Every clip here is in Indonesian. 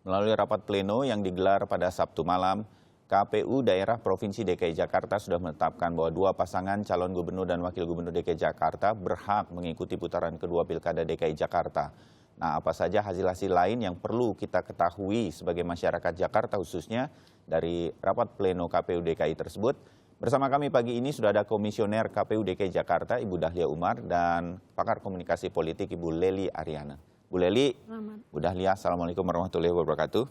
Melalui rapat pleno yang digelar pada Sabtu malam, KPU Daerah Provinsi DKI Jakarta sudah menetapkan bahwa dua pasangan calon gubernur dan wakil gubernur DKI Jakarta berhak mengikuti putaran kedua Pilkada DKI Jakarta. Nah, apa saja hasil-hasil lain yang perlu kita ketahui sebagai masyarakat Jakarta khususnya dari rapat pleno KPU DKI tersebut? Bersama kami pagi ini sudah ada Komisioner KPU DKI Jakarta, Ibu Dahlia Umar, dan pakar komunikasi politik Ibu Lely Ariana. Bu Lely, Bu Dahlia, Assalamualaikum warahmatullahi wabarakatuh.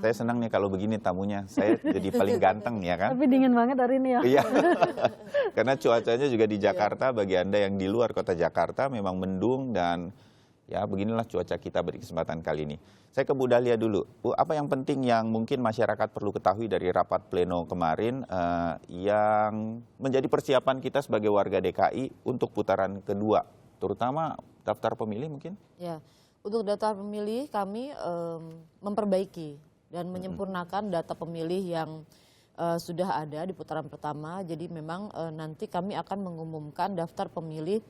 Saya senang nih kalau begini tamunya, saya jadi paling ganteng ya kan? Tapi dingin banget hari ini ya. Iya, karena cuacanya juga di Jakarta, bagi Anda yang di luar kota Jakarta memang mendung dan ya beginilah cuaca kita di kesempatan kali ini. Saya ke Bu Dahlia dulu. Bu, apa yang penting yang mungkin masyarakat perlu ketahui dari rapat pleno kemarin yang menjadi persiapan kita sebagai warga DKI untuk putaran kedua, terutama daftar pemilih mungkin? Ya, untuk daftar pemilih kami memperbaiki dan menyempurnakan data pemilih yang sudah ada di putaran pertama. Jadi memang nanti kami akan mengumumkan daftar pemilih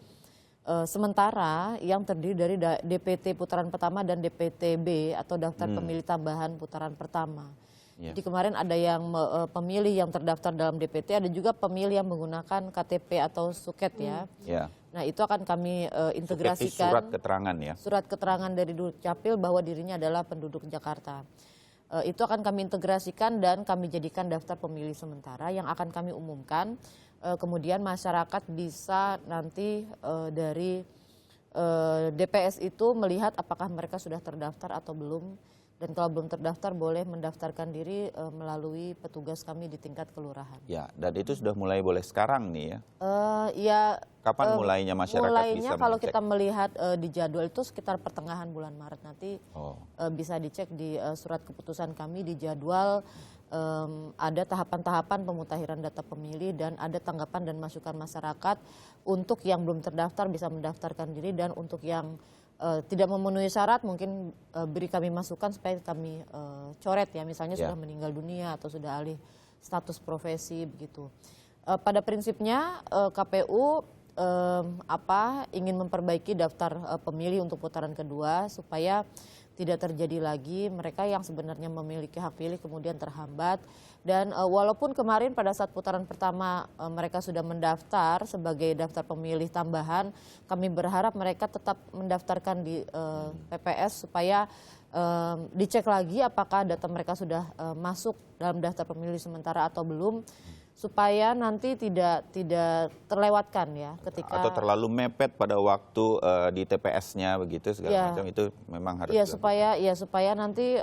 sementara yang terdiri dari DPT putaran pertama dan DPTB atau daftar pemilih tambahan putaran pertama. Jadi kemarin ada yang pemilih yang terdaftar dalam DPT, ada juga pemilih yang menggunakan KTP atau suket ya. Nah itu akan kami integrasikan. Surat keterangan ya. Surat keterangan dari Dukcapil bahwa dirinya adalah penduduk Jakarta. Itu akan kami integrasikan dan kami jadikan daftar pemilih sementara yang akan kami umumkan. Kemudian masyarakat bisa nanti dari DPS itu melihat apakah mereka sudah terdaftar atau belum. Dan kalau belum terdaftar boleh mendaftarkan diri melalui petugas kami di tingkat kelurahan. Ya, dan itu sudah mulai boleh sekarang nih ya? Kapan mulainya masyarakat mulainya bisa kalau mengecek? kita melihat di jadwal itu sekitar pertengahan bulan Maret nanti bisa dicek di surat keputusan kami di jadwal. Ada tahapan-tahapan pemutahiran data pemilih dan ada tanggapan dan masukan masyarakat untuk yang belum terdaftar bisa mendaftarkan diri dan untuk yang tidak memenuhi syarat mungkin beri kami masukan supaya kami coret ya misalnya sudah meninggal dunia atau sudah alih status profesi begitu. Pada prinsipnya KPU ingin memperbaiki daftar pemilih untuk putaran kedua supaya tidak terjadi lagi mereka yang sebenarnya memiliki hak pilih kemudian terhambat. Dan walaupun kemarin pada saat putaran pertama mereka sudah mendaftar sebagai daftar pemilih tambahan, kami berharap mereka tetap mendaftarkan di PPS supaya dicek lagi apakah data mereka sudah masuk dalam daftar pemilih sementara atau belum. Supaya nanti tidak terlewatkan ya ketika atau terlalu mepet pada waktu di TPS-nya begitu segala macam itu memang harus supaya nanti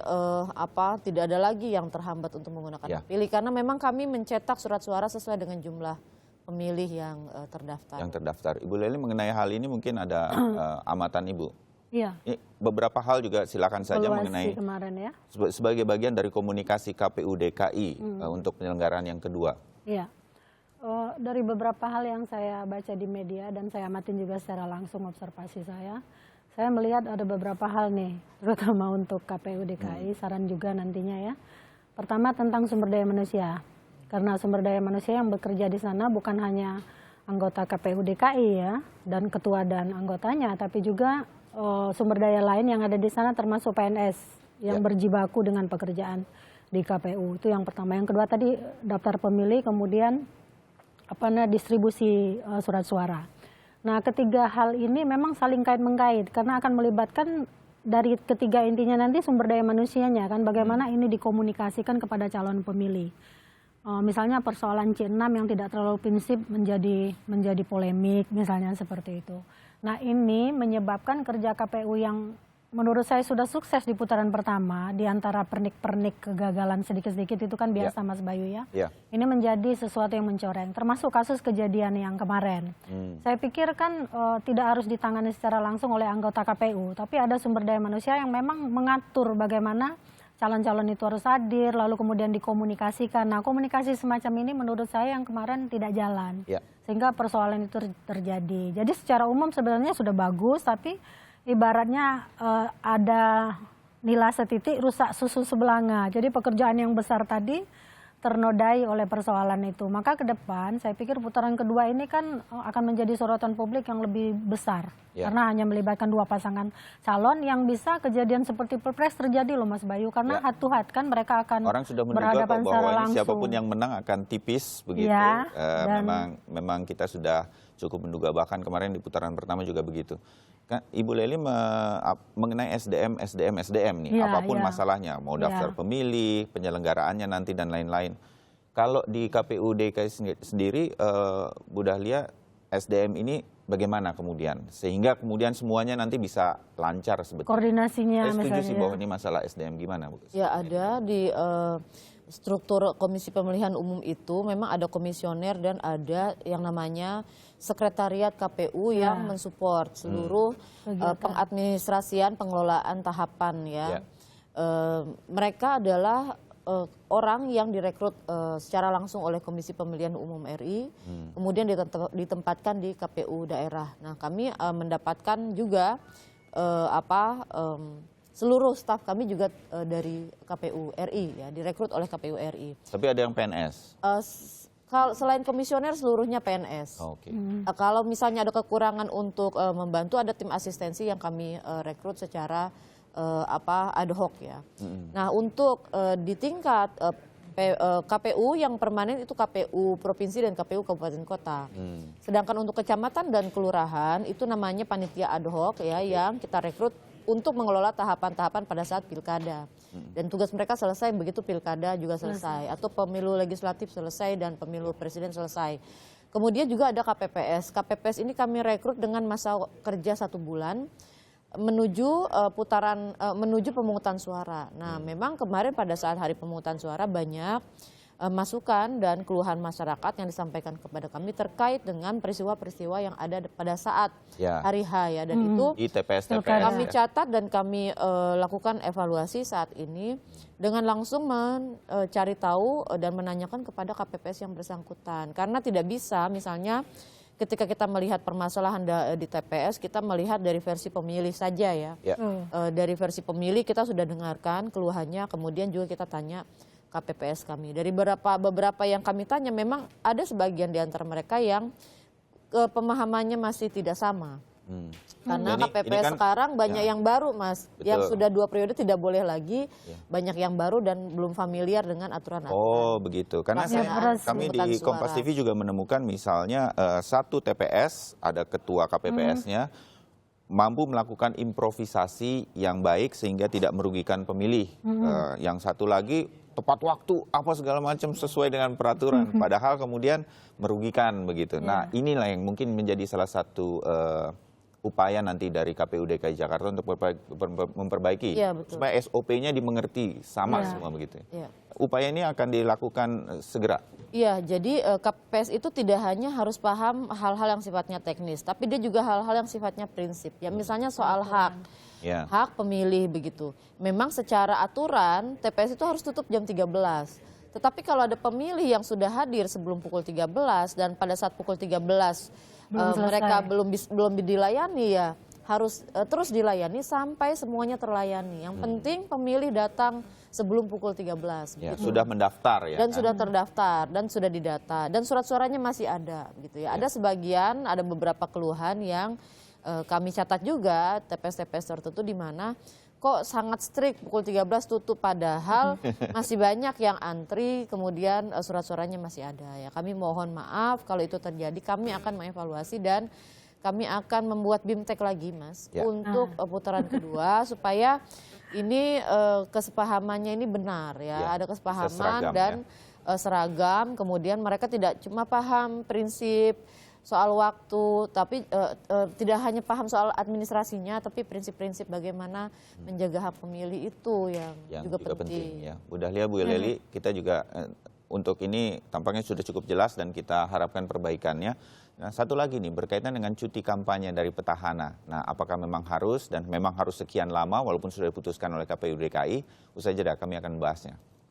tidak ada lagi yang terhambat untuk menggunakan hak pilih karena memang kami mencetak surat suara sesuai dengan jumlah pemilih yang terdaftar. Yang terdaftar. Ibu Lely mengenai hal ini mungkin ada amatan Ibu. Iya. Beberapa hal juga silakan saja evaluasi mengenai kemarin ya. Sebagai bagian dari komunikasi KPU DKI untuk penyelenggaraan yang kedua. Iya, dari beberapa hal yang saya baca di media dan saya amatin juga secara langsung observasi saya melihat ada beberapa hal nih, terutama untuk KPU DKI, saran juga nantinya ya. Pertama tentang sumber daya manusia, karena sumber daya manusia yang bekerja di sana bukan hanya anggota KPU DKI ya, dan ketua dan anggotanya, tapi juga sumber daya lain yang ada di sana termasuk PNS yang berjibaku dengan pekerjaan di KPU. Itu yang pertama. Yang kedua tadi daftar pemilih, kemudian distribusi surat suara. Nah, ketiga hal ini memang saling kait-mengkait karena akan melibatkan dari ketiga intinya nanti sumber daya manusianya kan, bagaimana ini dikomunikasikan kepada calon pemilih. Misalnya persoalan C6 yang tidak terlalu prinsip menjadi polemik misalnya seperti itu. Nah, ini menyebabkan kerja KPU yang menurut saya sudah sukses di putaran pertama, di antara pernik-pernik kegagalan sedikit-sedikit itu kan biasa Mas Bayu ya. Ini menjadi sesuatu yang mencoreng, termasuk kasus kejadian yang kemarin. Saya pikir kan tidak harus ditangani secara langsung oleh anggota KPU, tapi ada sumber daya manusia yang memang mengatur bagaimana calon-calon itu harus hadir, lalu kemudian dikomunikasikan. Nah, komunikasi semacam ini menurut saya yang kemarin tidak jalan, sehingga persoalan itu terjadi. Jadi secara umum sebenarnya sudah bagus, tapi ibaratnya ada nila setitik rusak susu sebelanga. Jadi pekerjaan yang besar tadi ternodai oleh persoalan itu. Maka ke depan saya pikir putaran kedua ini kan akan menjadi sorotan publik yang lebih besar. Karena hanya melibatkan 2 pasangan calon yang bisa kejadian seperti Pilpres terjadi loh Mas Bayu. Karena head to head kan mereka akan orang sudah menduga berhadapan bahwa secara ini langsung. siapapun yang menang akan tipis begitu. Memang kita sudah cukup menduga, bahkan kemarin di putaran pertama juga begitu. Ibu Lely mengenai SDM nih, apapun masalahnya, mau daftar pemilih, penyelenggaraannya nanti dan lain-lain. Kalau di KPU DKI sendiri, Bu Dahlia, SDM ini bagaimana kemudian? Sehingga kemudian semuanya nanti bisa lancar sebetulnya. Koordinasinya Saya setuju misalnya. sih bahwa ini masalah SDM gimana, Bu? Ya ada di struktur Komisi Pemilihan Umum itu memang ada komisioner dan ada yang namanya Sekretariat KPU yang mensupport seluruh pengadministrasian pengelolaan tahapan ya. Mereka adalah orang yang direkrut secara langsung oleh Komisi Pemilihan Umum RI, kemudian ditempatkan di KPU daerah. Nah, kami mendapatkan juga seluruh staf kami juga dari KPU RI ya, direkrut oleh KPU RI. Tapi ada yang PNS? Kalau selain komisioner seluruhnya PNS. Kalau misalnya ada kekurangan untuk membantu, ada tim asistensi yang kami rekrut secara ad hoc ya. Nah, untuk di tingkat KPU yang permanen itu KPU provinsi dan KPU kabupaten kota. Sedangkan untuk kecamatan dan kelurahan itu namanya panitia ad hoc ya, yang kita rekrut untuk mengelola tahapan-tahapan pada saat pilkada. Dan tugas mereka selesai begitu pilkada juga selesai, atau pemilu legislatif selesai dan pemilu presiden selesai. Kemudian juga ada KPPS. KPPS ini kami rekrut dengan masa kerja 1 bulan menuju menuju pemungutan suara. Nah, memang kemarin pada saat hari pemungutan suara banyak masukan dan keluhan masyarakat yang disampaikan kepada kami terkait dengan peristiwa-peristiwa yang ada pada saat hari H ya, dan itu di TPS kami catat dan kami lakukan evaluasi saat ini dengan langsung mencari tahu dan menanyakan kepada KPPS yang bersangkutan, karena tidak bisa misalnya ketika kita melihat permasalahan di TPS, kita melihat dari versi pemilih saja ya. Dari versi pemilih kita sudah dengarkan keluhannya, kemudian juga kita tanya KPPS kami. Dari beberapa yang kami tanya, memang ada sebagian di antara mereka yang pemahamannya masih tidak sama. Karena KPPS kan, sekarang banyak yang baru Mas, yang sudah 2 periode tidak boleh lagi, banyak yang baru dan belum familiar dengan aturan-aturan. Oh begitu, karena kami di Kompas TV juga menemukan misalnya satu TPS, ada ketua KPPS-nya, mampu melakukan improvisasi yang baik sehingga tidak merugikan pemilih. Yang satu lagi tepat waktu apa segala macam sesuai dengan peraturan, padahal kemudian merugikan begitu. Nah, inilah yang mungkin menjadi salah satu upaya nanti dari KPU DKI Jakarta untuk memperbaiki supaya SOP-nya dimengerti sama semua begitu. Upaya ini akan dilakukan segera. Iya, jadi KPPS itu tidak hanya harus paham hal-hal yang sifatnya teknis, tapi dia juga hal-hal yang sifatnya prinsip. Ya, misalnya soal hak. Hak pemilih begitu. Memang secara aturan TPS itu harus tutup jam 13. Tetapi kalau ada pemilih yang sudah hadir sebelum pukul 13 dan pada saat pukul 13 mereka belum dilayani, ya harus terus dilayani sampai semuanya terlayani. Yang penting pemilih datang sebelum pukul 13. Ya, sudah mendaftar ya. Dan sudah terdaftar dan sudah didata dan surat suaranya masih ada gitu ya. Ada sebagian, ada beberapa keluhan yang kami catat juga TPS-TPS tertentu di mana kok sangat strict pukul 13 tutup, padahal masih banyak yang antri, kemudian surat suaranya masih ada ya. Kami mohon maaf kalau itu terjadi, kami akan mengevaluasi dan kami akan membuat BIMTEK lagi Mas untuk putaran kedua supaya ini kesepahamannya ini benar ya, ada kesepahaman dan seragam, kemudian mereka tidak cuma paham prinsip soal waktu, tapi tidak hanya paham soal administrasinya, tapi prinsip-prinsip bagaimana menjaga hak pemilih itu yang juga penting. Ya. Bu Dahlia, Bu Lely, kita juga untuk ini tampaknya sudah cukup jelas dan kita harapkan perbaikannya. Nah, satu lagi nih berkaitan dengan cuti kampanye dari petahana. Nah, apakah memang harus dan memang harus sekian lama walaupun sudah diputuskan oleh KPU DKI? Usai jeda kami akan membahasnya.